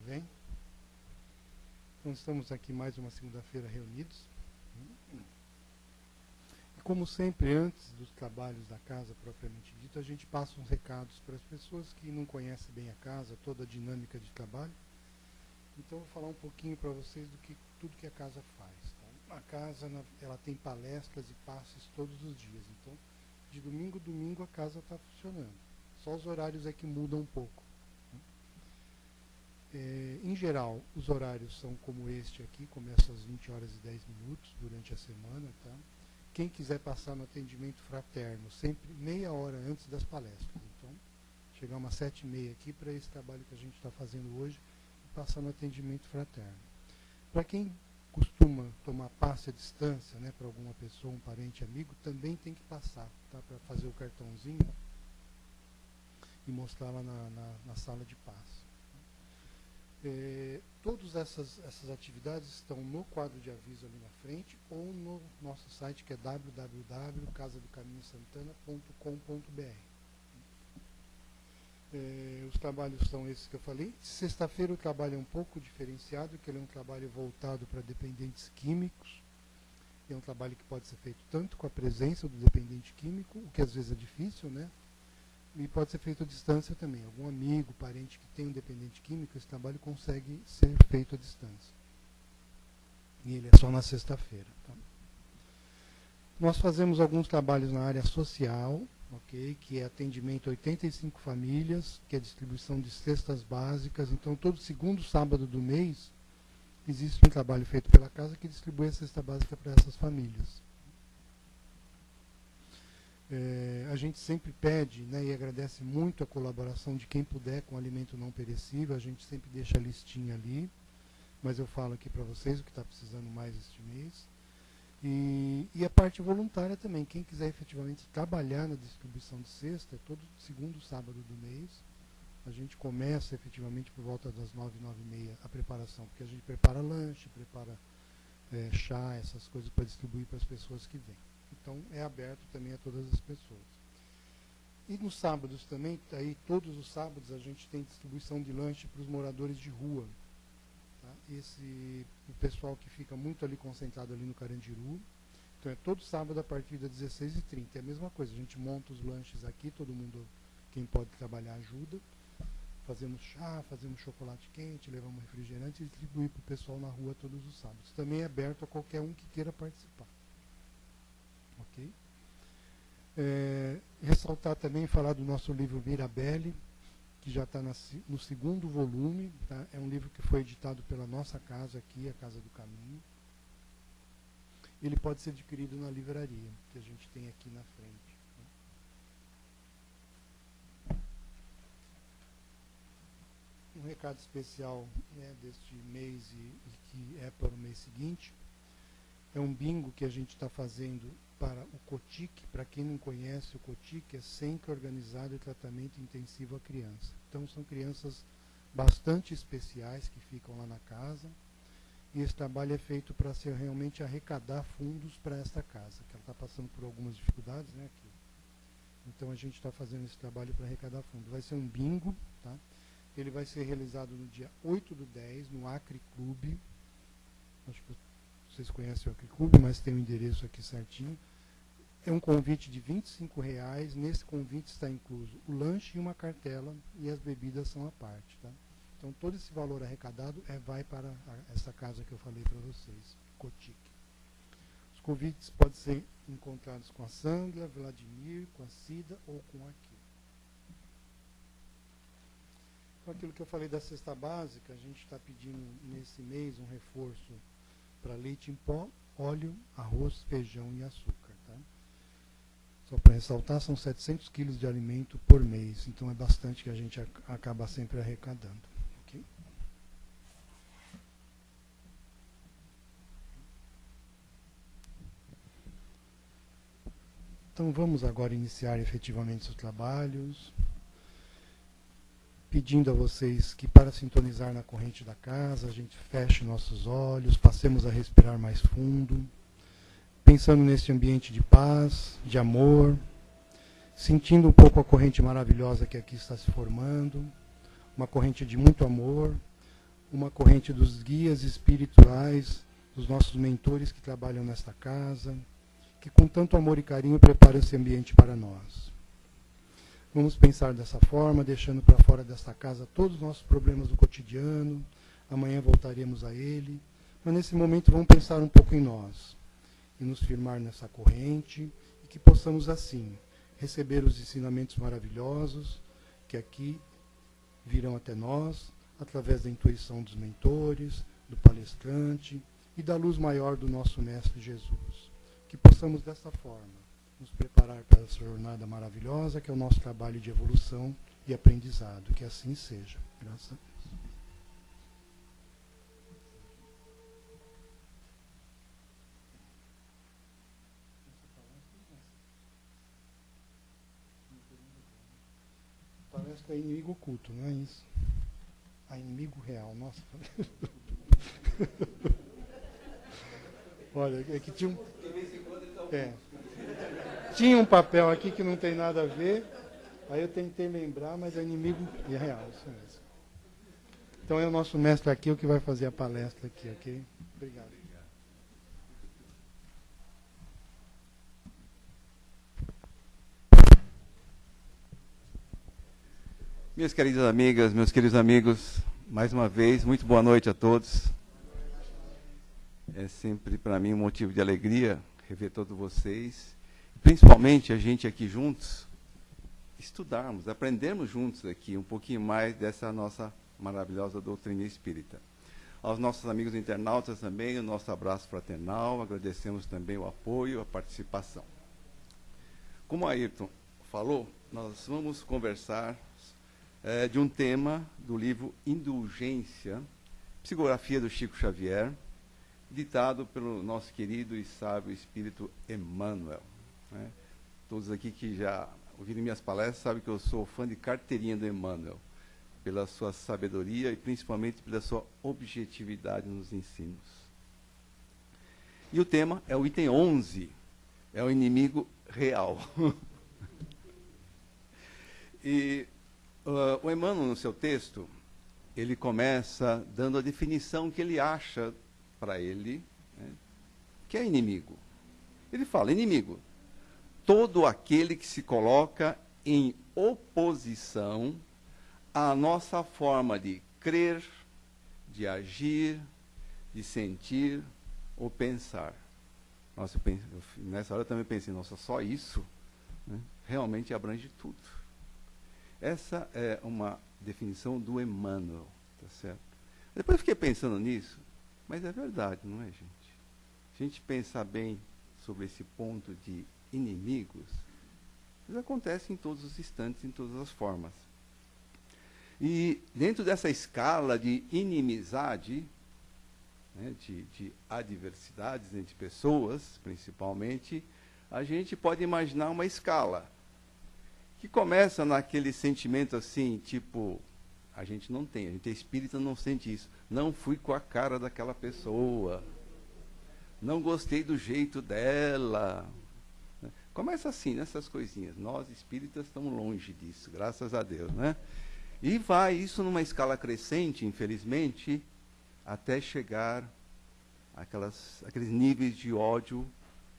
Bem? Então estamos aqui mais uma segunda-feira reunidos. E como sempre, antes dos trabalhos da casa propriamente dito, a gente passa uns recados para as pessoas que não conhecem bem a casa, toda a dinâmica de trabalho. Então eu vou falar um pouquinho para vocês do que tudo que a casa faz. Tá? A casa ela tem palestras e passes todos os dias. Então, de domingo a domingo a casa está funcionando. Só os horários é que mudam um pouco. Em geral, os horários são como este aqui, começa às 20 horas e 10 minutos durante a semana. Tá? Quem quiser passar no atendimento fraterno, sempre meia hora antes das palestras. Então, chegar umas 7h30 aqui para esse trabalho que a gente está fazendo hoje, passar no atendimento fraterno. Para quem costuma tomar passe à distância, né, para alguma pessoa, um parente, amigo, também tem que passar, tá, para fazer o cartãozinho e mostrar lá na sala de passe. Todas essas atividades estão no quadro de aviso ali na frente ou no nosso site, que é www.casadocaminhosantana.com.br. Os trabalhos são esses que eu falei. Sexta-feira o trabalho é um pouco diferenciado, que ele é um trabalho voltado para dependentes químicos. É um trabalho que pode ser feito tanto com a presença do dependente químico, o que às vezes é difícil, né? E pode ser feito à distância também. Algum amigo, parente que tem um dependente químico, esse trabalho consegue ser feito à distância. E ele é só na sexta-feira. Tá? Nós fazemos alguns trabalhos na área social, okay, que é atendimento a 85 famílias, que é distribuição de cestas básicas. Então, todo segundo sábado do mês, existe um trabalho feito pela casa que distribui a cesta básica para essas famílias. A gente sempre pede, né, e agradece muito a colaboração de quem puder com alimento não perecível. A gente sempre deixa a listinha ali, mas eu falo aqui para vocês o que está precisando mais este mês. E a parte voluntária também. Quem quiser efetivamente trabalhar na distribuição de cesta, é todo segundo sábado do mês. A gente começa efetivamente por volta das 9h, 9h30 a preparação, porque a gente prepara lanche, prepara chá, essas coisas para distribuir para as pessoas que vêm. Então, é aberto também a todas as pessoas. E nos sábados também, aí, todos os sábados, a gente tem distribuição de lanche para os moradores de rua. Tá? O pessoal que fica muito ali concentrado ali no Carandiru. Então, é todo sábado a partir das 16h30. É a mesma coisa, a gente monta os lanches aqui, todo mundo, quem pode trabalhar, ajuda. Fazemos chá, fazemos chocolate quente, levamos refrigerante e distribuir para o pessoal na rua todos os sábados. Também é aberto a qualquer um que queira participar. Ok? Ressaltar também, falar do nosso livro Mirabelle, que já está no segundo volume. Tá? É um livro que foi editado pela nossa casa aqui, a Casa do Caminho. Ele pode ser adquirido na livraria, que a gente tem aqui na frente. Um recado especial, né, deste mês e que é para o mês seguinte. É um bingo que a gente está fazendo para o COTIC. Para quem não conhece, o COTIC é Centro Organizado de Tratamento Intensivo à Criança. Então, são crianças bastante especiais que ficam lá na casa. E esse trabalho é feito para ser realmente arrecadar fundos para esta casa, que ela está passando por algumas dificuldades, né, aqui. Então, a gente está fazendo esse trabalho para arrecadar fundos. Vai ser um bingo, tá? Ele vai ser realizado no dia 8/10, no Acre Clube. Acho que vocês conhecem o Acre Clube, mas tem o endereço aqui certinho. É um convite de R$25. Nesse convite está incluso o lanche e uma cartela, e as bebidas são à parte. Tá? Então, todo esse valor arrecadado vai para essa casa que eu falei para vocês, COTIC. Os convites podem ser encontrados com a Sandra, Vladimir, com a Cida ou com a Kim. Então, aquilo que eu falei da cesta básica, a gente está pedindo nesse mês um reforço para leite em pó, óleo, arroz, feijão e açúcar. Tá? Só para ressaltar, são 700 quilos de alimento por mês, então é bastante que a gente acaba sempre arrecadando. Okay? Então vamos agora iniciar efetivamente os trabalhos, pedindo a vocês que, para sintonizar na corrente da casa, a gente feche nossos olhos, passemos a respirar mais fundo, pensando nesse ambiente de paz, de amor, sentindo um pouco a corrente maravilhosa que aqui está se formando, uma corrente de muito amor, uma corrente dos guias espirituais, dos nossos mentores que trabalham nesta casa, que com tanto amor e carinho preparam esse ambiente para nós. Vamos pensar dessa forma, deixando para fora desta casa todos os nossos problemas do cotidiano. Amanhã voltaremos a ele. Mas nesse momento vamos pensar um pouco em nós e nos firmar nessa corrente e que possamos assim receber os ensinamentos maravilhosos que aqui virão até nós através da intuição dos mentores, do palestrante e da luz maior do nosso Mestre Jesus. Que possamos dessa forma nos preparar para essa jornada maravilhosa que é o nosso trabalho de evolução e aprendizado. Que assim seja. Graças a Deus. Parece que é inimigo oculto, não é isso? A inimigo real, nossa. Olha, é que tinha um... Tinha um papel aqui que não tem nada a ver, aí eu tentei lembrar, mas é inimigo real, isso mesmo. Então é o nosso mestre aqui o que vai fazer a palestra aqui, ok? Obrigado. Minhas queridas amigas, meus queridos amigos, mais uma vez, muito boa noite a todos. É sempre para mim um motivo de alegria rever todos vocês, principalmente a gente aqui juntos, estudarmos, aprendermos juntos aqui um pouquinho mais dessa nossa maravilhosa doutrina espírita. Aos nossos amigos internautas também, o nosso abraço fraternal, agradecemos também o apoio, a participação. Como a Ayrton falou, nós vamos conversar de um tema do livro Indulgência, psicografia do Chico Xavier, ditado pelo nosso querido e sábio espírito Emmanuel. Né? Todos aqui que já ouviram minhas palestras sabem que eu sou fã de carteirinha do Emmanuel, pela sua sabedoria e principalmente pela sua objetividade nos ensinos. E o tema é o item 11, é o inimigo real. E o Emmanuel, no seu texto, ele começa dando a definição que ele acha para ele, né, que é inimigo. Ele fala, inimigo, todo aquele que se coloca em oposição à nossa forma de crer, de agir, de sentir ou pensar. Nossa, nessa hora eu também pensei, nossa, só isso, né, realmente abrange tudo. Essa é uma definição do Emmanuel, tá certo? Depois eu fiquei pensando nisso, mas é verdade, não é, gente? Se a gente pensar bem sobre esse ponto de inimigos, isso acontece em todos os instantes, em todas as formas. E dentro dessa escala de inimizade, né, de adversidades entre pessoas, principalmente, a gente pode imaginar uma escala que começa naquele sentimento assim, tipo, a gente é espírita, não sente isso. Não fui com a cara daquela pessoa. Não gostei do jeito dela. Começa assim, nessas coisinhas. Nós, espíritas, estamos longe disso, graças a Deus, né? E vai isso numa escala crescente, infelizmente, até chegar àqueles níveis de ódio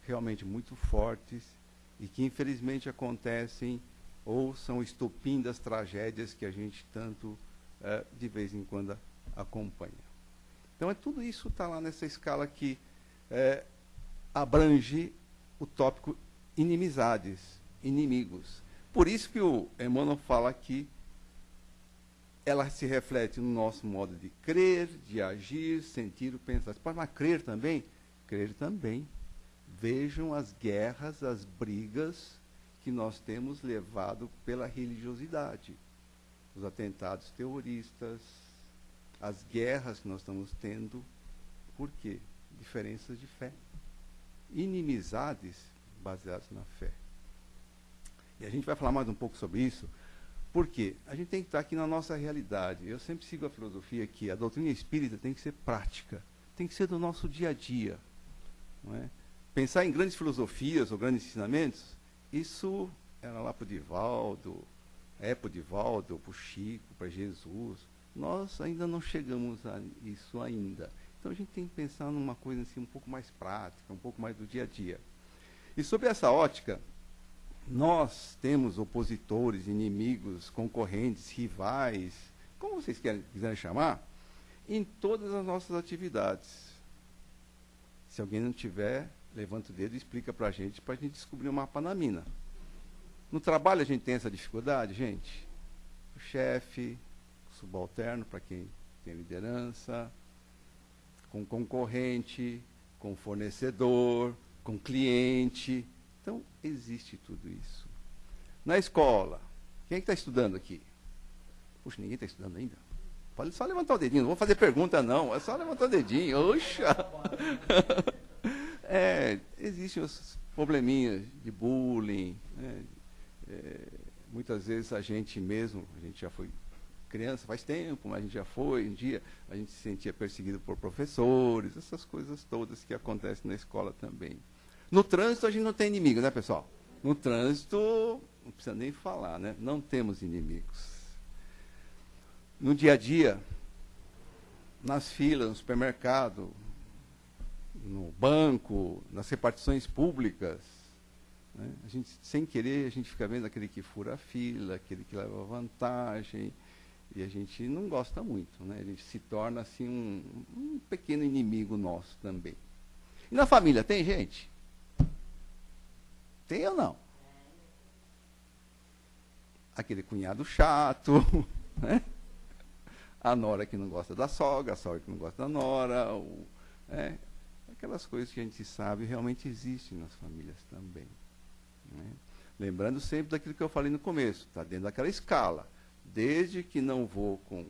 realmente muito fortes e que, infelizmente, acontecem ou são o estopim das tragédias que a gente tanto, de vez em quando, acompanha. Então, tudo isso está lá nessa escala que abrange o tópico inimizades, inimigos. Por isso que o Emmanuel fala que ela se reflete no nosso modo de crer, de agir, sentir, pensar. Você pode falar crer também? Crer também. Vejam as guerras, as brigas que nós temos levado pela religiosidade. Os atentados terroristas, as guerras que nós estamos tendo. Por quê? Diferenças de fé. Inimizades baseadas na fé. E a gente vai falar mais um pouco sobre isso, porque a gente tem que estar aqui na nossa realidade. Eu sempre sigo a filosofia que a doutrina espírita tem que ser prática, tem que ser do nosso dia a dia. Não é? Pensar em grandes filosofias ou grandes ensinamentos, isso era lá para o Divaldo, para o Chico, para Jesus. Nós ainda não chegamos a isso ainda. Então a gente tem que pensar numa coisa assim um pouco mais prática, um pouco mais do dia a dia. E sob essa ótica, nós temos opositores, inimigos, concorrentes, rivais, como vocês quiserem chamar, em todas as nossas atividades. Se alguém não tiver, levanta o dedo e explica para a gente descobrir o mapa na mina. No trabalho a gente tem essa dificuldade, gente. O chefe, o subalterno, para quem tem liderança, com concorrente, com fornecedor, com cliente. Então, existe tudo isso. Na escola, quem é que está estudando aqui? Puxa, ninguém está estudando ainda? Pode só levantar o dedinho, não vou fazer pergunta não, é só levantar o dedinho. Oxa! Existem os probleminhas de bullying, né? Muitas vezes a gente já foi criança faz tempo, mas a gente já foi, um dia a gente se sentia perseguido por professores, essas coisas todas que acontecem na escola também. No trânsito a gente não tem inimigo, né, pessoal? No trânsito, não precisa nem falar, né? Não temos inimigos. No dia a dia, nas filas, no supermercado, no banco, nas repartições públicas, né? A gente, sem querer, a gente fica vendo aquele que fura a fila, aquele que leva vantagem, e a gente não gosta muito, né? A gente se torna assim um pequeno inimigo nosso também. E na família, tem gente? Tem ou não? Aquele cunhado chato, né? A nora que não gosta da sogra, a sogra que não gosta da nora, aquelas coisas que a gente sabe realmente existem nas famílias também, né? Lembrando sempre daquilo que eu falei no começo, está dentro daquela escala, desde que não vou com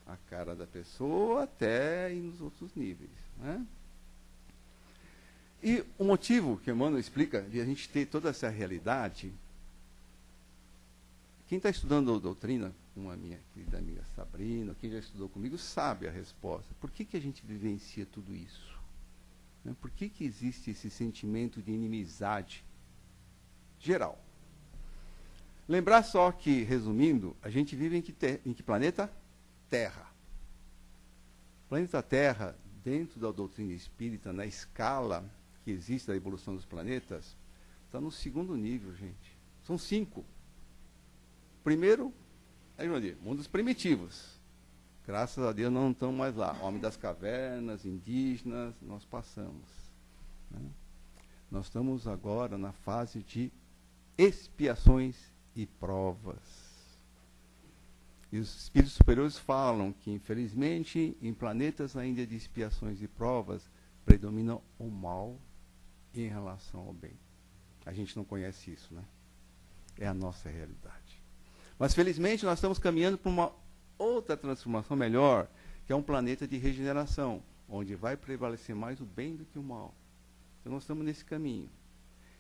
a cara da pessoa até ir nos outros níveis, né? E o motivo que Emmanuel explica de a gente ter toda essa realidade, quem está estudando a doutrina, como a minha querida amiga Sabrina, quem já estudou comigo, sabe a resposta. Por que a gente vivencia tudo isso? Né? Por que existe esse sentimento de inimizade geral? Lembrar só que, resumindo, a gente vive em que planeta? Terra. O planeta Terra, dentro da doutrina espírita, na escala que existe da evolução dos planetas, está no segundo nível, gente. São 5. Primeiro, mundos primitivos. Graças a Deus não estão mais lá. Homem das cavernas, indígenas, nós passamos, né? Nós estamos agora na fase de expiações e provas. E os espíritos superiores falam que, infelizmente, em planetas ainda de expiações e provas, predomina o mal em relação ao bem. A gente não conhece isso, né? É a nossa realidade. Mas, felizmente, nós estamos caminhando para uma outra transformação melhor, que é um planeta de regeneração, onde vai prevalecer mais o bem do que o mal. Então, nós estamos nesse caminho.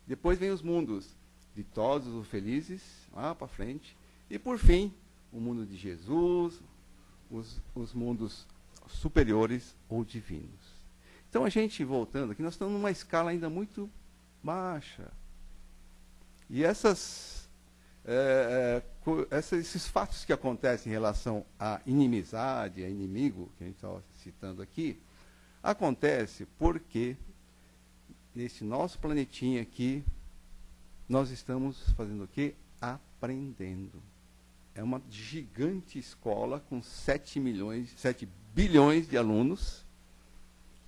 Depois vem os mundos ditosos ou felizes, lá para frente. E, por fim, o mundo de Jesus, os mundos superiores ou divinos. Então, a gente, voltando aqui, nós estamos numa escala ainda muito baixa. E esses fatos que acontecem em relação à inimizade, a inimigo, que a gente estava citando aqui, acontece porque, nesse nosso planetinha aqui, nós estamos fazendo o quê? Aprendendo. É uma gigante escola com 7 bilhões de alunos,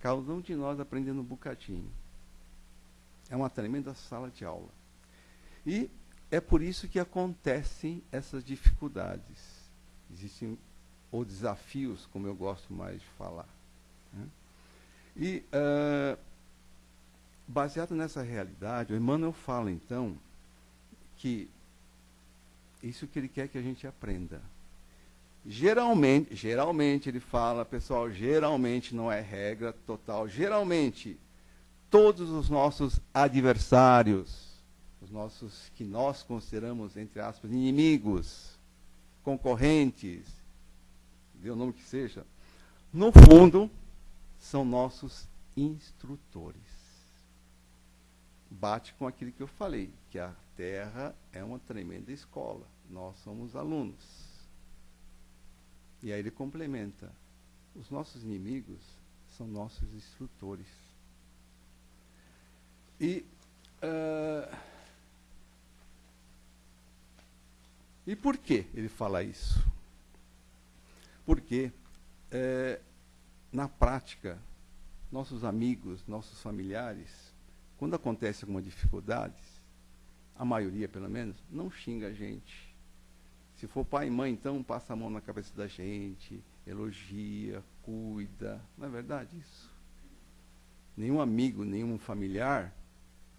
cada um de nós aprendendo um bocadinho. É uma tremenda sala de aula. E é por isso que acontecem essas dificuldades. Existem ou desafios, como eu gosto mais de falar, né? E, baseado nessa realidade, o Emmanuel fala, então, que isso que ele quer que a gente aprenda. Geralmente ele fala, pessoal, geralmente não é regra total, geralmente todos os nossos adversários, os nossos que nós consideramos, entre aspas, inimigos, concorrentes, dê o nome que seja, no fundo, são nossos instrutores. Bate com aquilo que eu falei, que a Terra é uma tremenda escola. Nós somos alunos. E aí ele complementa: os nossos inimigos são nossos instrutores. E por que ele fala isso? Porque, na prática, nossos amigos, nossos familiares, quando acontece alguma dificuldade, a maioria, pelo menos, não xinga a gente. Se for pai e mãe, então, passa a mão na cabeça da gente, elogia, cuida. Não é verdade isso? Nenhum amigo, nenhum familiar,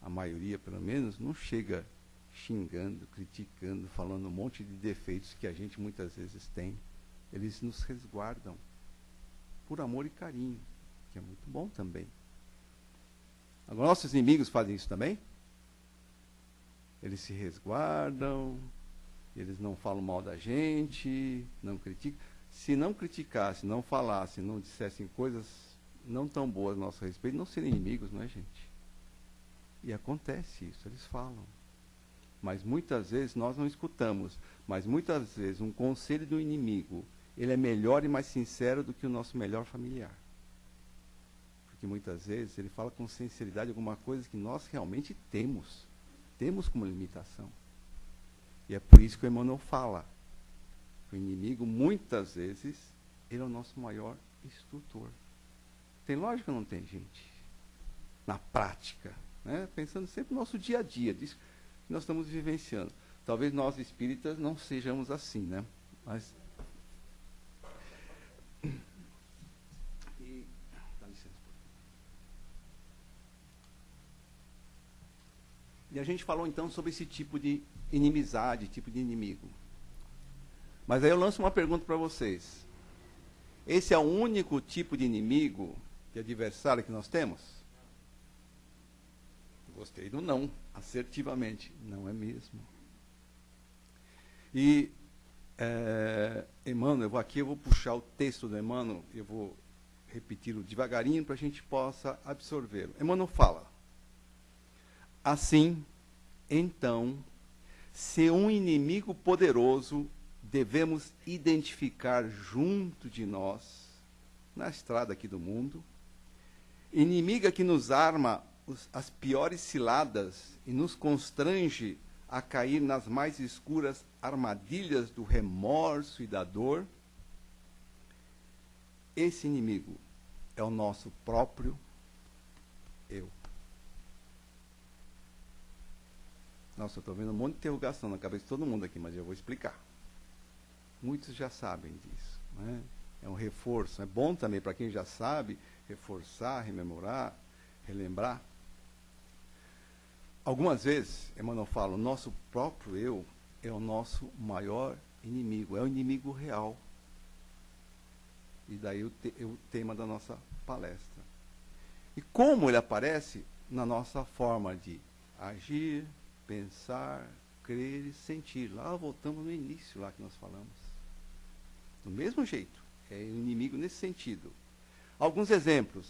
a maioria, pelo menos, não chega xingando, criticando, falando um monte de defeitos que a gente muitas vezes tem. Eles nos resguardam por amor e carinho, que é muito bom também. Agora, nossos inimigos fazem isso também? Eles se resguardam, eles não falam mal da gente, não criticam. Se não criticassem, não falassem, não dissessem coisas não tão boas a nosso respeito, não seriam inimigos, não é, gente? E acontece isso, eles falam. Mas muitas vezes nós não escutamos. Mas muitas vezes um conselho do inimigo, ele é melhor e mais sincero do que o nosso melhor familiar. Porque muitas vezes ele fala com sinceridade alguma coisa que nós realmente temos como limitação. E é por isso que o Emmanuel fala. O inimigo, muitas vezes, ele é o nosso maior instrutor. Tem lógica ou não tem, gente? Na prática. Né? Pensando sempre no nosso dia a dia, disso que nós estamos vivenciando. Talvez nós espíritas não sejamos assim, né? Mas... dá licença. E a gente falou então sobre esse tipo de inimizade, tipo de inimigo. Mas aí eu lanço uma pergunta para vocês. Esse é o único tipo de inimigo, de adversário que nós temos? Gostei do não, assertivamente. Não é mesmo. E, Emmanuel, eu vou puxar o texto do Emmanuel, eu vou repeti-lo devagarinho para a gente possa absorver. Emmanuel fala: assim, então, se um inimigo poderoso devemos identificar junto de nós, na estrada aqui do mundo, inimiga que nos arma as piores ciladas e nos constrange a cair nas mais escuras armadilhas do remorso e da dor, esse inimigo é o nosso próprio eu. Nossa, eu estou vendo um monte de interrogação na cabeça de todo mundo aqui, mas eu vou explicar. Muitos já sabem disso. Né? É um reforço. É bom também para quem já sabe reforçar, rememorar, relembrar. Algumas vezes, Emmanuel fala, o nosso próprio eu é o nosso maior inimigo, é o inimigo real. E daí o tema da nossa palestra. E como ele aparece? Na nossa forma de agir, pensar, crer e sentir. Lá voltamos no início, lá que nós falamos. Do mesmo jeito, é o inimigo nesse sentido. Alguns exemplos.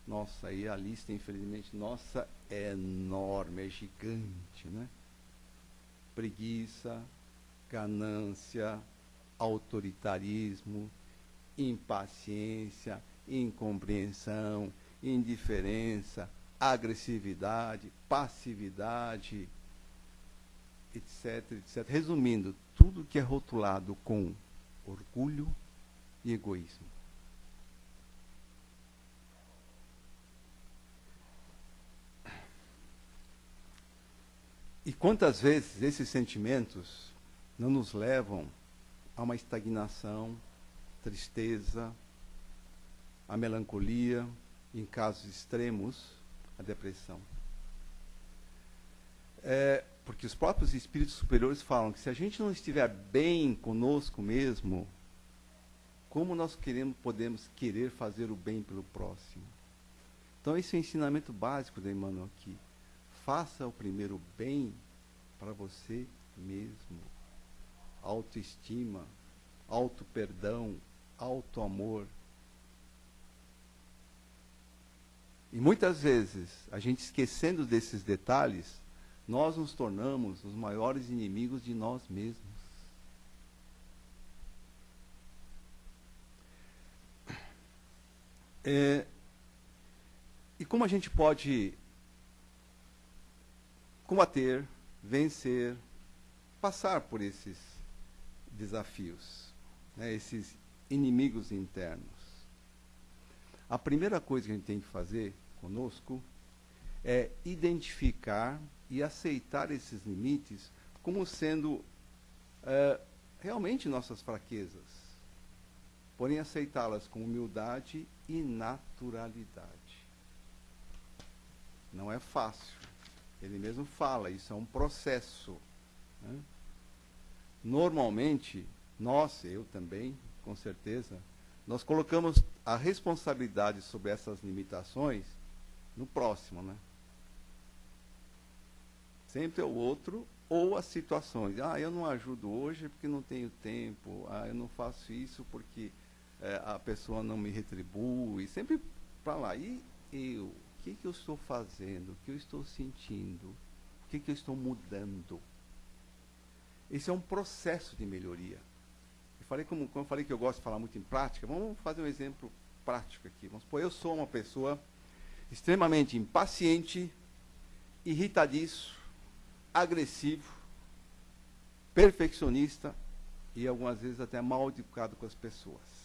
Nossa, aí a lista, infelizmente, nossa, é enorme, é gigante, né? Preguiça, ganância, autoritarismo, impaciência, incompreensão, indiferença, agressividade, passividade, etc, etc. Resumindo, tudo que é rotulado com orgulho e egoísmo. E quantas vezes esses sentimentos não nos levam a uma estagnação, tristeza, a melancolia, em casos extremos, a depressão. Porque os próprios espíritos superiores falam que se a gente não estiver bem conosco mesmo, como nós podemos querer fazer o bem pelo próximo? Então esse é o ensinamento básico da Emmanuel aqui. Faça o primeiro bem para você mesmo. Autoestima, auto-perdão, auto-amor. E muitas vezes, a gente esquecendo desses detalhes, nós nos tornamos os maiores inimigos de nós mesmos. E como a gente pode combater, vencer, passar por esses desafios, né, esses inimigos internos? A primeira coisa que a gente tem que fazer conosco é identificar e aceitar esses limites como sendo realmente nossas fraquezas, porém aceitá-las com humildade e naturalidade. Não é fácil. Ele mesmo fala, isso é um processo, né? Normalmente, nós, eu também, com certeza, nós colocamos a responsabilidade sobre essas limitações no próximo, né? Sempre é o outro ou as situações. Ah, eu não ajudo hoje porque não tenho tempo. Ah, eu não faço isso porque a pessoa não me retribui. Sempre para lá. E eu? O que eu estou fazendo? O que eu estou sentindo? O que eu estou mudando? Esse é um processo de melhoria. Como eu falei que eu gosto de falar muito em prática, vamos fazer um exemplo prático aqui. Vamos supor, eu sou uma pessoa extremamente impaciente, irritadiço, agressivo, perfeccionista e algumas vezes até mal educado com as pessoas.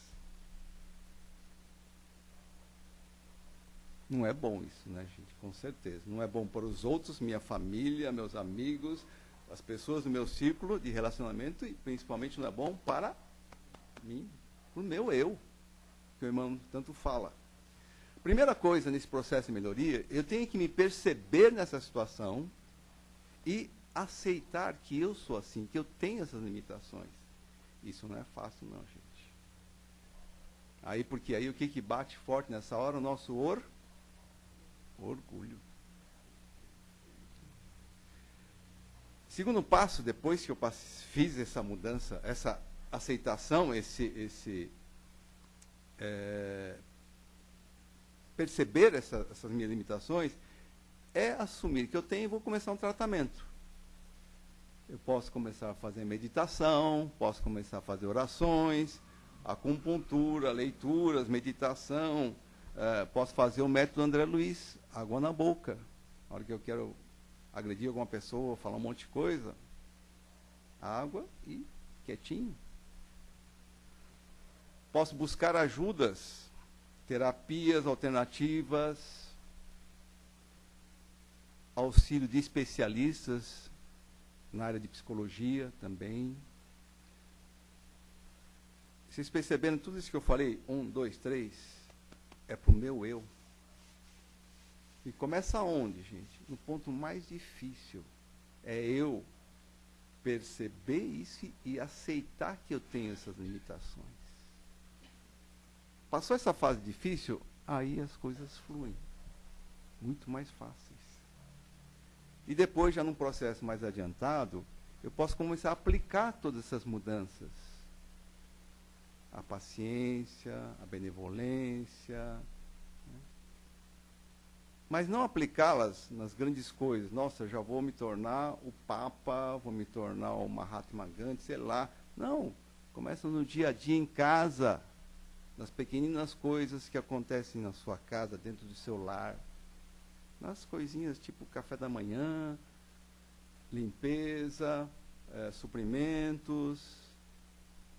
Não é bom isso, né, gente? Com certeza. Não é bom para os outros, minha família, meus amigos, as pessoas do meu círculo de relacionamento e principalmente não é bom para mim, para o meu eu, que o irmão tanto fala. Primeira coisa nesse processo de melhoria, eu tenho que me perceber nessa situação e aceitar que eu sou assim, que eu tenho essas limitações. Isso não é fácil não, gente. Porque aí o que bate forte nessa hora? O nosso orgulho. Segundo passo, depois que eu fiz essa mudança, essa aceitação, perceber essas minhas limitações, é assumir que eu tenho e vou começar um tratamento. Eu posso começar a fazer meditação, posso começar a fazer orações, acupuntura, leituras, meditação, posso fazer o método André Luiz, água na boca. Na hora que eu quero agredir alguma pessoa, falar um monte de coisa, água e quietinho. Posso buscar ajudas, terapias alternativas, auxílio de especialistas na área de psicologia também. Vocês perceberam tudo isso que eu falei? 1, 2, 3, é para o meu eu. E começa onde, gente? No ponto mais difícil. É eu perceber isso e aceitar que eu tenho essas limitações. Passou essa fase difícil, aí as coisas fluem. Muito mais fáceis. E depois, já num processo mais adiantado, eu posso começar a aplicar todas essas mudanças. A paciência, a benevolência, né? Mas não aplicá-las nas grandes coisas. Nossa, já vou me tornar o Papa, vou me tornar o Mahatma Gandhi, sei lá. Não, começa no dia a dia em casa, nas pequeninas coisas que acontecem na sua casa, dentro do seu lar. Nas coisinhas tipo café da manhã, limpeza, suprimentos.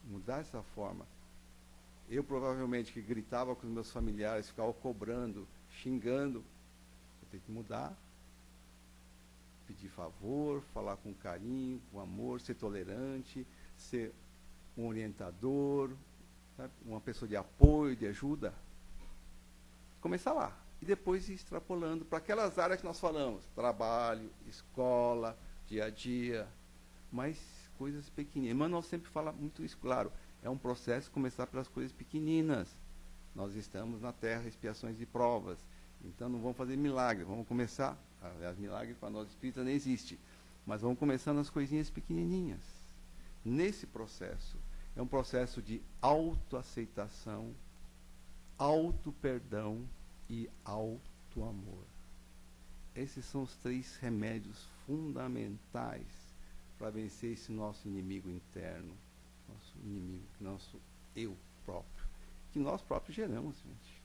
Mudar essa forma. Eu provavelmente que gritava com os meus familiares, ficava cobrando, xingando. Eu tenho que mudar. Pedir favor, falar com carinho, com amor, ser tolerante, ser um orientador, sabe? Uma pessoa de apoio, de ajuda. Começar lá. E depois ir extrapolando para aquelas áreas que nós falamos. Trabalho, escola, dia a dia. Mas coisas pequeninas. Emmanuel sempre fala muito isso, claro. É um processo começar pelas coisas pequeninas. Nós estamos na Terra, expiações e provas. Então não vamos fazer milagre. Vamos começar. Aliás, milagre para nós espíritas não existe. Mas vamos começar nas coisinhas pequenininhas. Nesse processo. É um processo de autoaceitação, auto-perdão e auto-amor. Esses são os 3 remédios fundamentais para vencer esse nosso inimigo interno, nosso inimigo, nosso eu próprio, que nós próprios geramos, gente.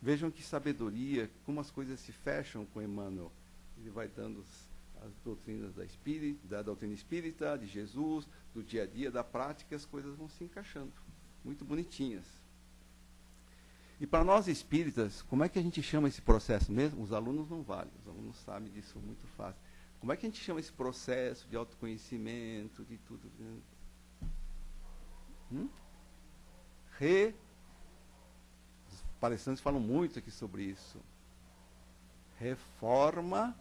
Vejam que sabedoria, como as coisas se fecham com Emmanuel. Ele vai dando as doutrinas da doutrina espírita, de Jesus, do dia a dia, da prática, e as coisas vão se encaixando. Muito bonitinhas. E para nós espíritas, como é que a gente chama esse processo mesmo? Os alunos não valem, os alunos sabem disso muito fácil. Como é que a gente chama esse processo de autoconhecimento, de tudo? Os palestrantes falam muito aqui sobre isso. Reforma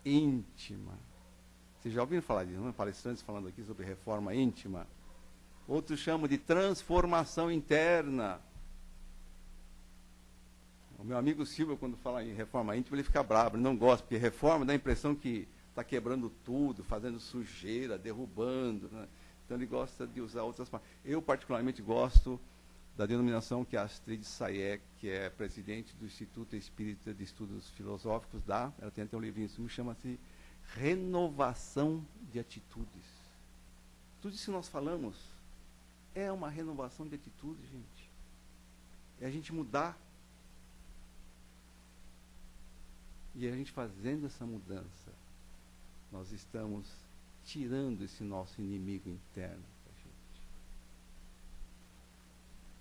íntima. Vocês já ouviram falar disso, não é? Palestrantes falando aqui sobre reforma íntima. Outros chamam de transformação interna. O meu amigo Silvio, quando fala em reforma íntima, ele fica bravo, ele não gosta, porque reforma dá a impressão que está quebrando tudo, fazendo sujeira, derrubando, né? Então ele gosta de usar outras palavras. Eu, particularmente, gosto da denominação que a Astrid Sayek, que é presidente do Instituto Espírita de Estudos Filosóficos, dá. Ela tem até um livrinho, isso chama-se Renovação de Atitudes. Tudo isso que nós falamos é uma renovação de atitude, gente. É a gente mudar. E a gente fazendo essa mudança, nós estamos tirando esse nosso inimigo interno da gente.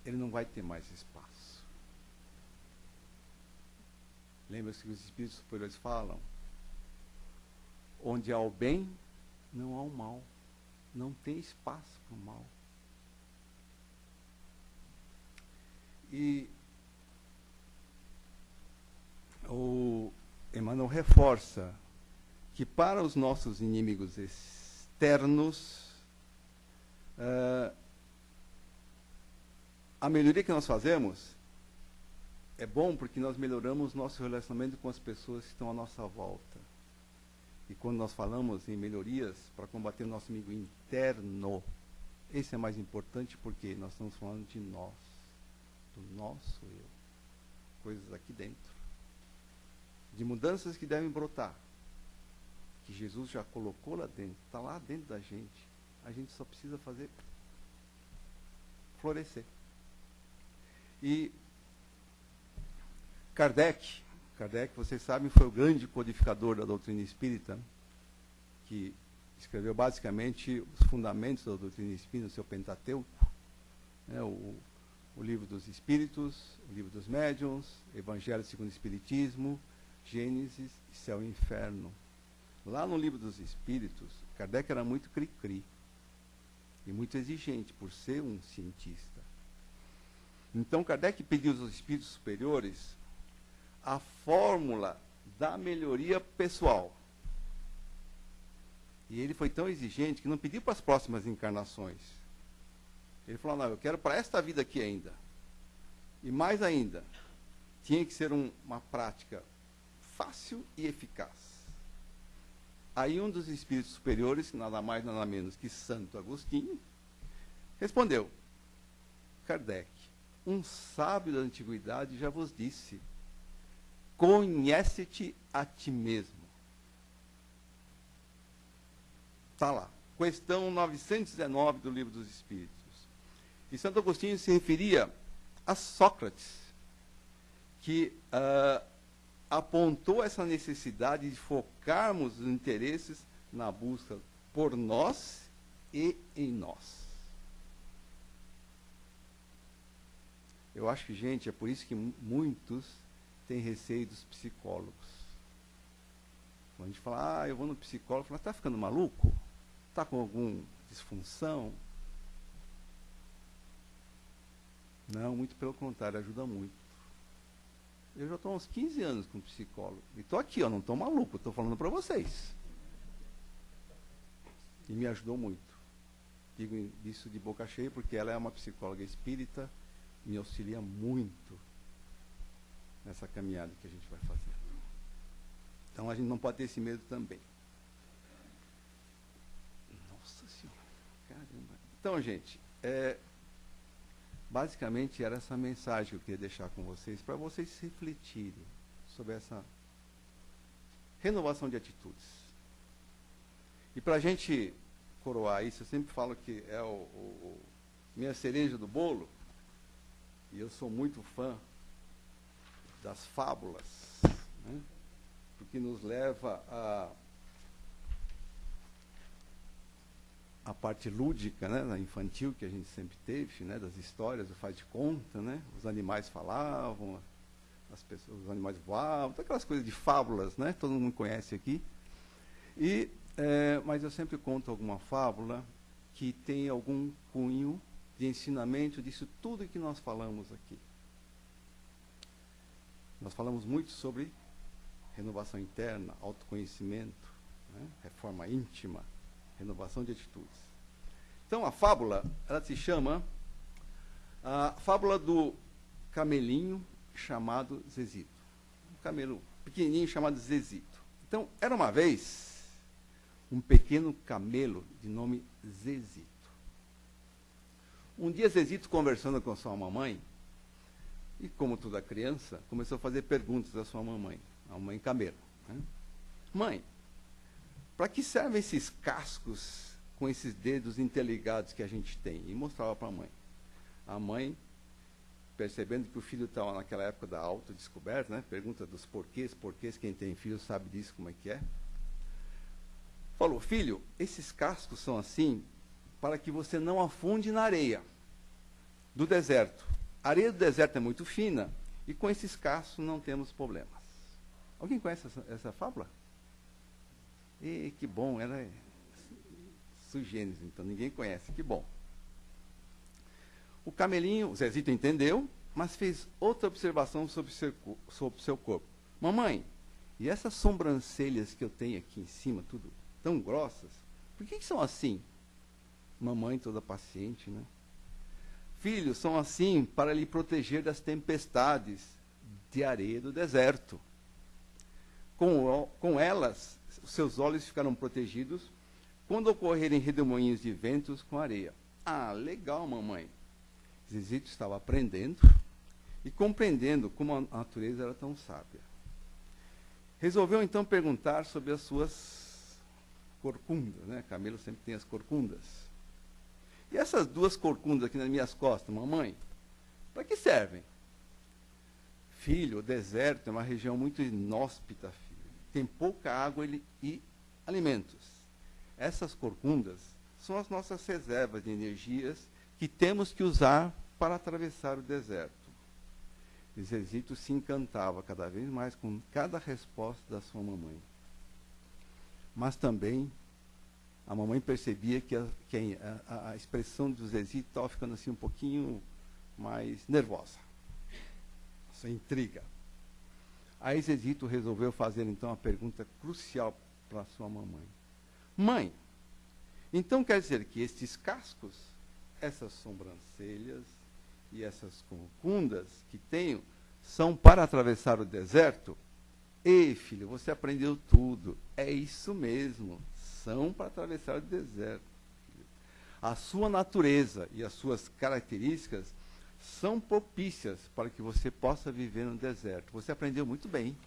Ele não vai ter mais espaço. Lembra-se que os espíritos superiores falam? Onde há o bem, não há o mal. Não tem espaço para o mal. E o Emmanuel reforça que para os nossos inimigos externos, a melhoria que nós fazemos é bom porque nós melhoramos nosso relacionamento com as pessoas que estão à nossa volta. E quando nós falamos em melhorias para combater o nosso inimigo interno, esse é mais importante porque nós estamos falando de nós, do nosso eu, coisas aqui dentro. De mudanças que devem brotar, que Jesus já colocou lá dentro, está lá dentro da gente. A gente só precisa fazer florescer. E Kardec, vocês sabem, foi o grande codificador da doutrina espírita, que escreveu basicamente os fundamentos da doutrina espírita no seu Pentateuco, né, o livro dos Espíritos, o livro dos Médiuns, Evangelho segundo o Espiritismo, Gênesis, Céu e Inferno. Lá no livro dos Espíritos, Kardec era muito cri-cri e muito exigente por ser um cientista. Então Kardec pediu aos espíritos superiores a fórmula da melhoria pessoal. E ele foi tão exigente que não pediu para as próximas encarnações. Ele falou, não, eu quero para esta vida aqui ainda. E mais ainda, tinha que ser uma prática fácil e eficaz. Aí um dos espíritos superiores, nada mais nada menos que Santo Agostinho, respondeu, Kardec, um sábio da antiguidade já vos disse, conhece-te a ti mesmo. Está lá, questão 919 do Livro dos Espíritos. E Santo Agostinho se referia a Sócrates, que apontou essa necessidade de focarmos os interesses na busca por nós e em nós. Eu acho que, gente, é por isso que muitos têm receio dos psicólogos. Quando a gente fala, eu vou no psicólogo, fala, está ficando maluco? Está com alguma disfunção? Não, muito pelo contrário, ajuda muito. Eu já estou há uns 15 anos com psicólogo. E estou aqui, não estou maluco, estou falando para vocês. E me ajudou muito. Digo isso de boca cheia, porque ela é uma psicóloga espírita, me auxilia muito nessa caminhada que a gente vai fazer. Então a gente não pode ter esse medo também. Nossa Senhora, caramba. Então, gente, basicamente era essa mensagem que eu queria deixar com vocês, para vocês refletirem sobre essa renovação de atitudes. E para a gente coroar isso, eu sempre falo que é minha cereja do bolo, e eu sou muito fã das fábulas, né? Porque nos leva a parte lúdica, né, infantil que a gente sempre teve, né, das histórias, do faz de conta, né, os animais falavam, os animais voavam, aquelas coisas de fábulas, né, todo mundo conhece aqui. Mas eu sempre conto alguma fábula que tem algum cunho de ensinamento disso tudo que nós falamos aqui. Nós falamos muito sobre renovação interna, autoconhecimento, né, reforma íntima, renovação de atitudes. Então, a fábula, ela se chama a fábula do camelinho chamado Zezito. Um camelo pequenininho chamado Zezito. Então, era uma vez um pequeno camelo de nome Zezito. Um dia, Zezito, conversando com sua mamãe, e como toda criança, começou a fazer perguntas à sua mamãe, a mamãe camelo, né? Mãe, para que servem esses cascos com esses dedos interligados que a gente tem? E mostrava para a mãe. A mãe, percebendo que o filho estava naquela época da autodescoberta, né? Pergunta dos porquês, quem tem filho sabe disso, como é que é. Falou, filho, esses cascos são assim para que você não afunde na areia do deserto. A areia do deserto é muito fina e com esses cascos não temos problemas. Alguém conhece essa fábula? E que bom, ela é sui generis, então ninguém conhece, que bom. O camelinho, o Zezito entendeu, mas fez outra observação sobre o seu corpo. Mamãe, e essas sobrancelhas que eu tenho aqui em cima, tudo tão grossas, por que são assim? Mamãe toda paciente, né? Filho, são assim para lhe proteger das tempestades de areia do deserto. Com elas, seus olhos ficarão protegidos quando ocorrerem redemoinhos de ventos com areia. Ah, legal, mamãe. Zezito estava aprendendo e compreendendo como a natureza era tão sábia. Resolveu então perguntar sobre as suas corcundas, né? Camelo sempre tem as corcundas. E essas duas corcundas aqui nas minhas costas, mamãe, para que servem? Filho, o deserto é uma região muito inóspita, filho. Tem pouca água e alimentos. Essas corcundas são as nossas reservas de energias que temos que usar para atravessar o deserto. E Zezito se encantava cada vez mais com cada resposta da sua mamãe. Mas também a mamãe percebia que a expressão do Zezito estava ficando assim um pouquinho mais nervosa. Essa intriga. Aí Zezito resolveu fazer então a pergunta crucial para sua mamãe. Mãe, então quer dizer que estes cascos, essas sobrancelhas e essas corcundas que tenho, são para atravessar o deserto? Ei, filho, você aprendeu tudo. É isso mesmo, são para atravessar o deserto. A sua natureza e as suas características são propícias para que você possa viver no deserto. Você aprendeu muito bem.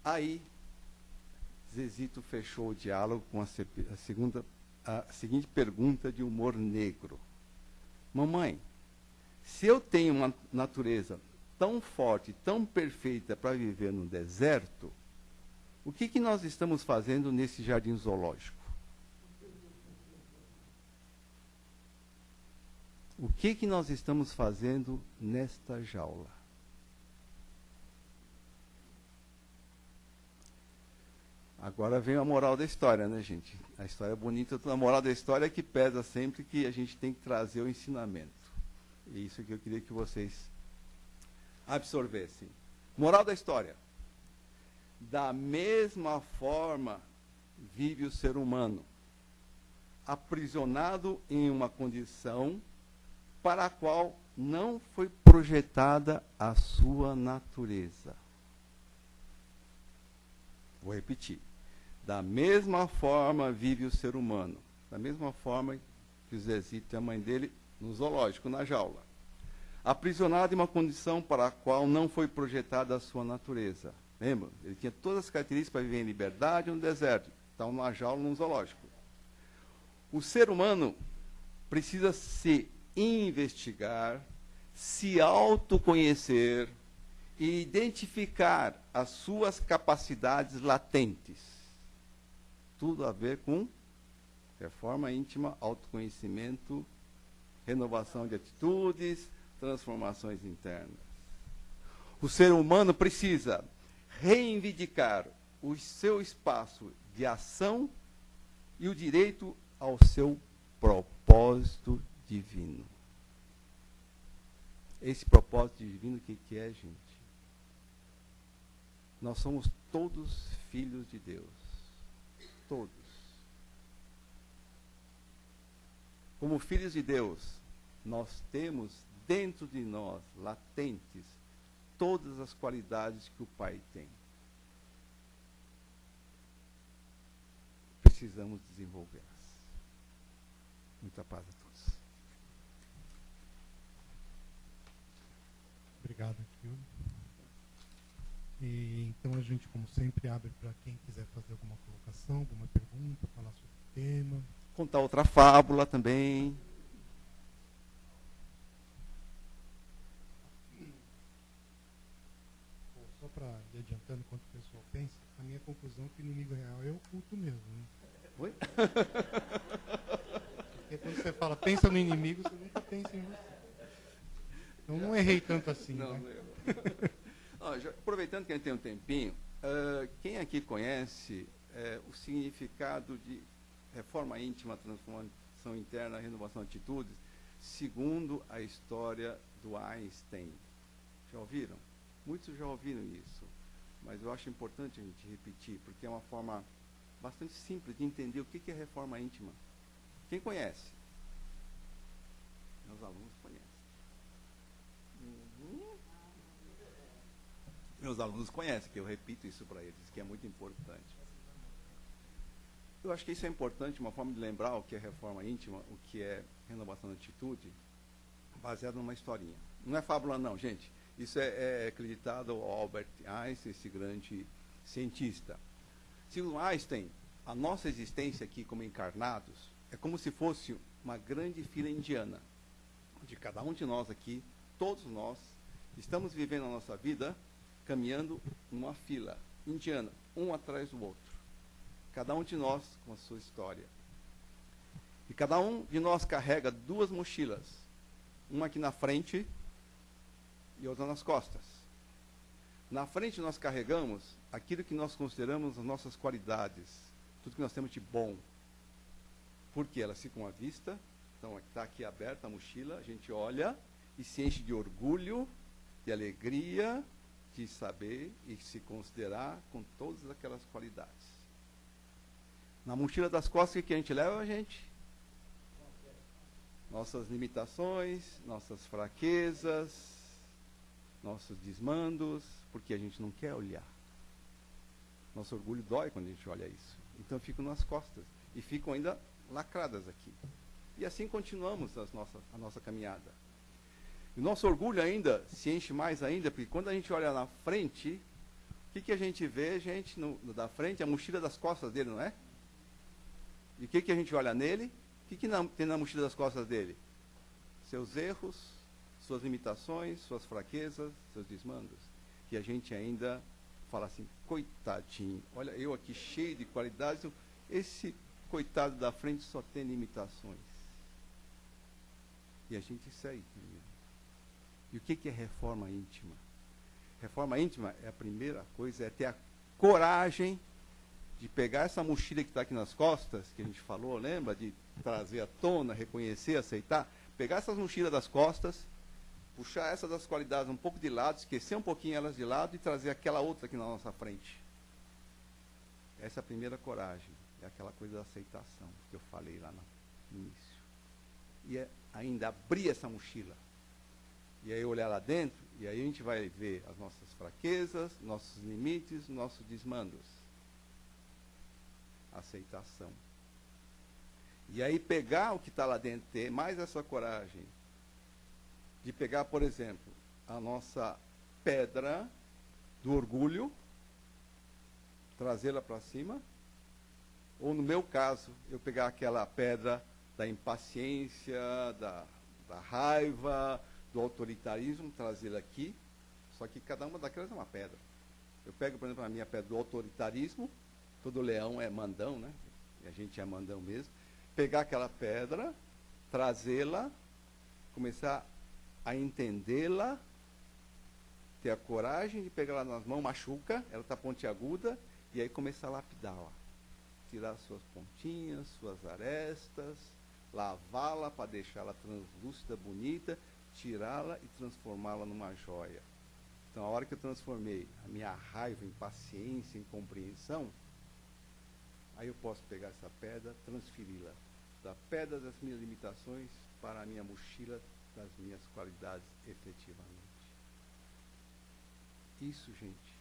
Aí, Zezito fechou o diálogo com a seguinte pergunta de humor negro. Mamãe, se eu tenho uma natureza tão forte, tão perfeita para viver no deserto, o que nós estamos fazendo nesse jardim zoológico? O que nós estamos fazendo nesta jaula? Agora vem a moral da história, né, gente? A história é bonita, a moral da história é que pesa sempre que a gente tem que trazer o ensinamento. E isso que eu queria que vocês absorvessem. Moral da história. Da mesma forma vive o ser humano, aprisionado em uma condição para a qual não foi projetada a sua natureza. Vou repetir. Da mesma forma vive o ser humano. Da mesma forma que o Zezito e a mãe dele no zoológico, na jaula. Aprisionado em uma condição para a qual não foi projetada a sua natureza. Lembra? Ele tinha todas as características para viver em liberdade no deserto. Estava numa jaula, num zoológico. O ser humano precisa se investigar, se autoconhecer, e identificar as suas capacidades latentes. Tudo a ver com reforma íntima, autoconhecimento, renovação de atitudes, transformações internas. O ser humano precisa reivindicar o seu espaço de ação e o direito ao seu propósito divino. Esse propósito divino, o que é, gente? Nós somos todos filhos de Deus. Todos. Como filhos de Deus, nós temos dentro de nós, latentes, todas as qualidades que o Pai tem. Precisamos desenvolvê-las. Muita paz a todos. Obrigado, Kildo. E então a gente, como sempre, abre para quem quiser fazer alguma colocação, alguma pergunta, falar sobre o tema. Contar outra fábula também. Só para ir adiantando enquanto o pessoal pensa, a minha conclusão é que o inimigo real é o culto mesmo. Né? Oi? Porque quando você fala, pensa no inimigo, você nunca pensa em você. Então não errei tanto assim. Não, né? Aproveitando que a gente tem um tempinho, quem aqui conhece o significado de reforma íntima, transformação interna, renovação de atitudes, segundo a história do Einstein? Já ouviram? Muitos já ouviram isso, mas eu acho importante a gente repetir, porque é uma forma bastante simples de entender o que é reforma íntima. Quem conhece? Meus alunos conhecem. Meus alunos conhecem, que eu repito isso para eles, que é muito importante. Eu acho que isso é importante, uma forma de lembrar o que é reforma íntima, o que é renovação de atitude, baseado numa historinha. Não é fábula não, gente. Isso é acreditado ao Albert Einstein, esse grande cientista. Segundo Einstein, a nossa existência aqui como encarnados é como se fosse uma grande fila indiana, onde cada um de nós aqui, todos nós, estamos vivendo a nossa vida caminhando numa fila indiana, um atrás do outro. Cada um de nós com a sua história. E cada um de nós carrega duas mochilas, uma aqui na frente e outra nas costas. Na frente nós carregamos aquilo que nós consideramos as nossas qualidades, tudo que nós temos de bom. Porque elas ficam à vista, então está aqui aberta a mochila, a gente olha e se enche de orgulho, de alegria, de saber e se considerar com todas aquelas qualidades. Na mochila das costas, o que a gente leva, a gente? Nossas limitações, nossas fraquezas, nossos desmandos, porque a gente não quer olhar. Nosso orgulho dói quando a gente olha isso. Então ficam nas costas e ficam ainda lacradas aqui. E assim continuamos a nossa caminhada. E o nosso orgulho ainda se enche mais ainda, porque quando a gente olha na frente, o que a gente vê, gente, da frente? A mochila das costas dele, não é? E o que a gente olha nele? O que tem na mochila das costas dele? Seus erros, suas limitações, suas fraquezas, seus desmandos. Que a gente ainda fala assim, coitadinho, olha, eu aqui cheio de qualidades, esse coitado da frente só tem limitações. E a gente segue. E o que é reforma íntima? Reforma íntima é a primeira coisa, é ter a coragem de pegar essa mochila que está aqui nas costas, que a gente falou, lembra? De trazer à tona, reconhecer, aceitar. Pegar essas mochilas das costas, puxar essas das qualidades um pouco de lado, esquecer um pouquinho elas de lado e trazer aquela outra aqui na nossa frente. Essa é a primeira coragem. É aquela coisa da aceitação que eu falei lá no início. E é ainda abrir essa mochila. E aí olhar lá dentro, e aí a gente vai ver as nossas fraquezas, nossos limites, nossos desmandos. Aceitação. E aí pegar o que está lá dentro, ter mais essa coragem de pegar, por exemplo, a nossa pedra do orgulho, trazê-la para cima, ou no meu caso, eu pegar aquela pedra da impaciência, da raiva, do autoritarismo, trazê-la aqui, Só que cada uma daquelas é uma pedra. Eu pego, por exemplo, a minha pedra do autoritarismo, todo leão é mandão, né? E a gente é mandão mesmo. Pegar aquela pedra, trazê-la, começar a entendê-la, ter a coragem de pegar ela nas mãos, machuca, ela está pontiaguda, e aí começar a lapidá-la. Tirar suas pontinhas, suas arestas, lavá-la para deixá-la translúcida, bonita, tirá-la e transformá-la numa joia. Então, a hora que eu transformei a minha raiva em paciência, em compreensão, aí eu posso pegar essa pedra, transferi-la da pedra das minhas limitações para a minha mochila das minhas qualidades efetivamente. Isso, gente,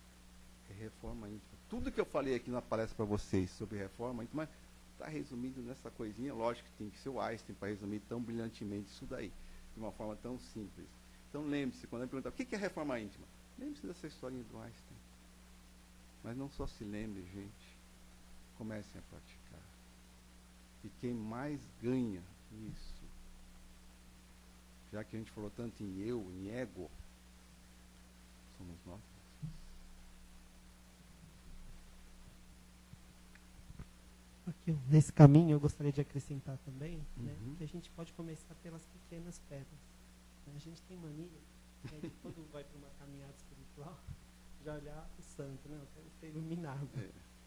é reforma íntima. Tudo que eu falei aqui na palestra para vocês sobre reforma íntima está resumido nessa coisinha. Lógico que tem que ser o Einstein para resumir tão brilhantemente isso daí, de uma forma tão simples. Então, lembre-se, quando eu perguntar o que é reforma íntima, lembre-se dessa historinha do Einstein. Mas não só se lembre, gente. Comecem a praticar. E quem mais ganha nisso, já que a gente falou tanto em eu, em ego, somos nós. Aqui, nesse caminho, eu gostaria de acrescentar também, né, que a gente pode começar pelas pequenas pedras. Né? A gente tem mania, né, de quando vai para uma caminhada espiritual, já olhar o santo, né? Eu quero ser iluminado.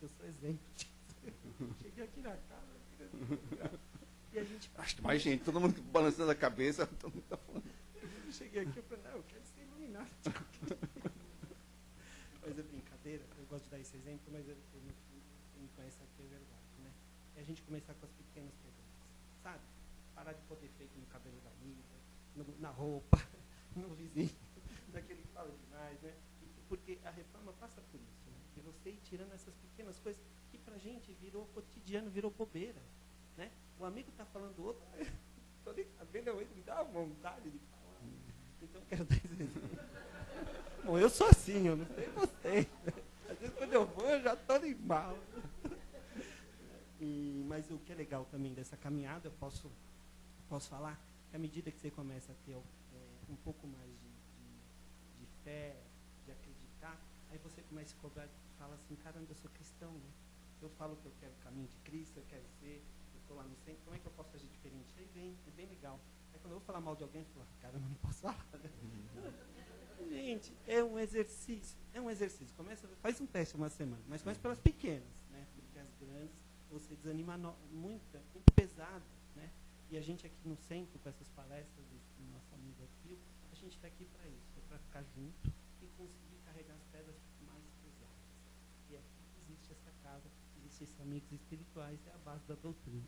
Eu sou exemplo disso. Cheguei aqui na casa, e a gente... Acho que mais gente, todo mundo balançando a cabeça, todo mundo está falando. Eu cheguei aqui e falei, não, eu quero ser iluminado. Mas é brincadeira, eu gosto de dar esse exemplo, mas quem me conhece aqui é verdade, né? É a gente começar com as pequenas pedras, sabe? Parar de poder feito no cabelo da amiga, na roupa, no vizinho, daquele que fala demais, né? Porque a reforma passa por isso, né? E você ir tirando essas pequenas coisas que pra gente virou cotidiano, virou bobeira, né? O amigo tá falando do outro, tô nem sabendo, me dá vontade de falar. Então, quero dar esse exemplo. Bom, eu sou assim, eu não sei você. Às vezes, quando eu vou, eu já estou de mal. Mas o que é legal também dessa caminhada, eu posso falar, que à medida que você começa a ter um pouco mais de fé, de acreditar, aí você começa a cobrar, fala assim, caramba, eu sou cristão, né? Eu falo que eu quero o caminho de Cristo, eu quero ser, eu estou lá no centro, como é que eu posso agir diferente? Aí vem, é bem legal. Aí quando eu vou falar mal de alguém, eu falo, caramba, não posso falar. Gente, é um exercício. Faz um teste uma semana, mas começa pelas pequenas, né? Porque as grandes, você desanima muito pesado, né? E a gente aqui no centro, com essas palestras do nosso amigo aqui, a gente está aqui para isso, para ficar junto e conseguir carregar as pedras mais pesadas. E aqui existe essa casa, existem esses amigos espirituais, é a base da doutrina.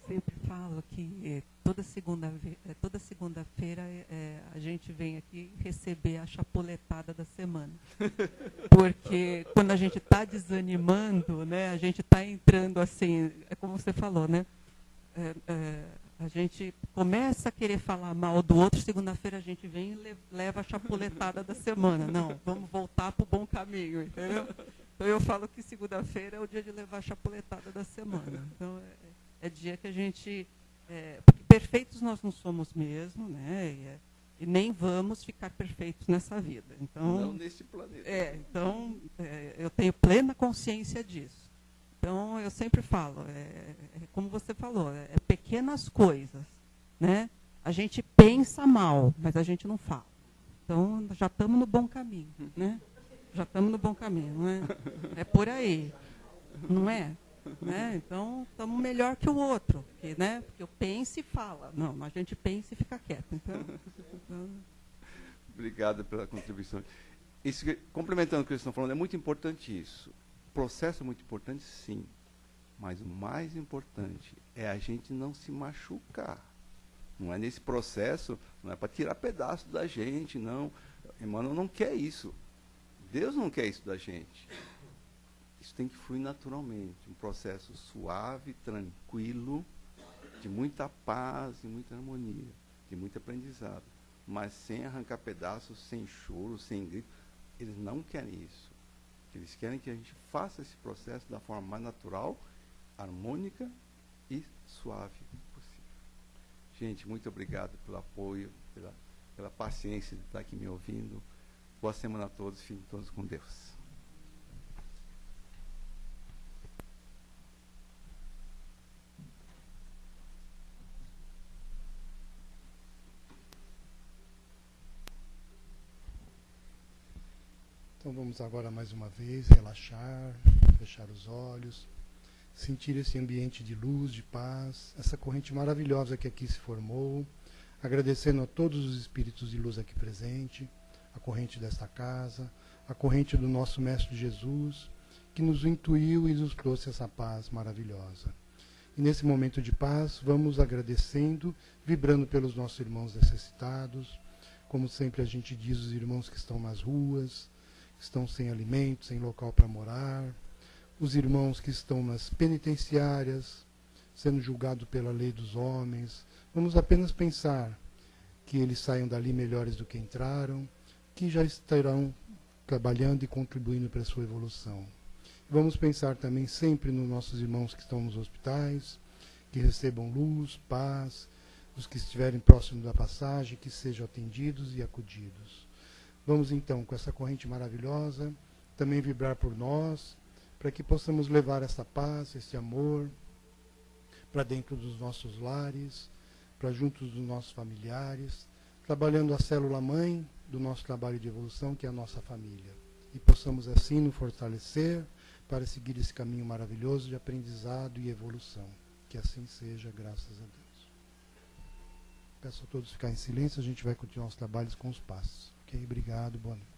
Sempre falo que toda segunda-feira a gente vem aqui receber a chapuletada da semana. Porque quando a gente está desanimando, né, a gente está entrando assim, é como você falou, né? A gente começa a querer falar mal do outro, segunda-feira a gente vem e leva a chapuletada da semana. Não, vamos voltar para o bom caminho, entendeu? Então eu falo que segunda-feira é o dia de levar a chapuletada da semana. Então é dia que a gente... porque perfeitos nós não somos mesmo, né? E nem vamos ficar perfeitos nessa vida. Então, não neste planeta. Eu tenho plena consciência disso. Então, eu sempre falo, como você falou, pequenas coisas, né? A gente pensa mal, mas a gente não fala. Então, já estamos no bom caminho, né? Já estamos no bom caminho, não é? É por aí, não é? Né? Então, estamos melhor que o outro, né? Porque eu penso e falo. Não, a gente pensa e fica quieto. Então... Obrigado pela contribuição. Isso, complementando o que vocês estão falando, é muito importante isso. O processo é muito importante, sim. Mas o mais importante é a gente não se machucar. Não é nesse processo, não é para tirar pedaço da gente, não. Emmanuel não quer isso. Deus não quer isso da gente. Isso tem que fluir naturalmente, um processo suave, tranquilo, de muita paz e muita harmonia, de muito aprendizado, mas sem arrancar pedaços, sem choro, sem grito. Eles não querem isso. Eles querem que a gente faça esse processo da forma mais natural, harmônica e suave possível. Gente, muito obrigado pelo apoio, pela pela paciência de estar aqui me ouvindo. Boa semana a todos, fiquem todos com Deus. Então vamos agora mais uma vez relaxar, fechar os olhos, sentir esse ambiente de luz, de paz, essa corrente maravilhosa que aqui se formou, agradecendo a todos os espíritos de luz aqui presentes, a corrente desta casa, a corrente do nosso Mestre Jesus, que nos intuiu e nos trouxe essa paz maravilhosa. E nesse momento de paz, vamos agradecendo, vibrando pelos nossos irmãos necessitados, como sempre a gente diz, os irmãos que estão nas ruas, que estão sem alimento, sem local para morar, os irmãos que estão nas penitenciárias, sendo julgados pela lei dos homens. Vamos apenas pensar que eles saiam dali melhores do que entraram, que já estarão trabalhando e contribuindo para a sua evolução. Vamos pensar também sempre nos nossos irmãos que estão nos hospitais, que recebam luz, paz, os que estiverem próximos da passagem, que sejam atendidos e acudidos. Vamos então, com essa corrente maravilhosa, também vibrar por nós, para que possamos levar essa paz, esse amor, para dentro dos nossos lares, para juntos dos nossos familiares, trabalhando a célula-mãe do nosso trabalho de evolução, que é a nossa família. E possamos assim nos fortalecer para seguir esse caminho maravilhoso de aprendizado e evolução. Que assim seja, graças a Deus. Peço a todos ficar em silêncio, a gente vai continuar os trabalhos com os passos. Ok? Obrigado, boa noite.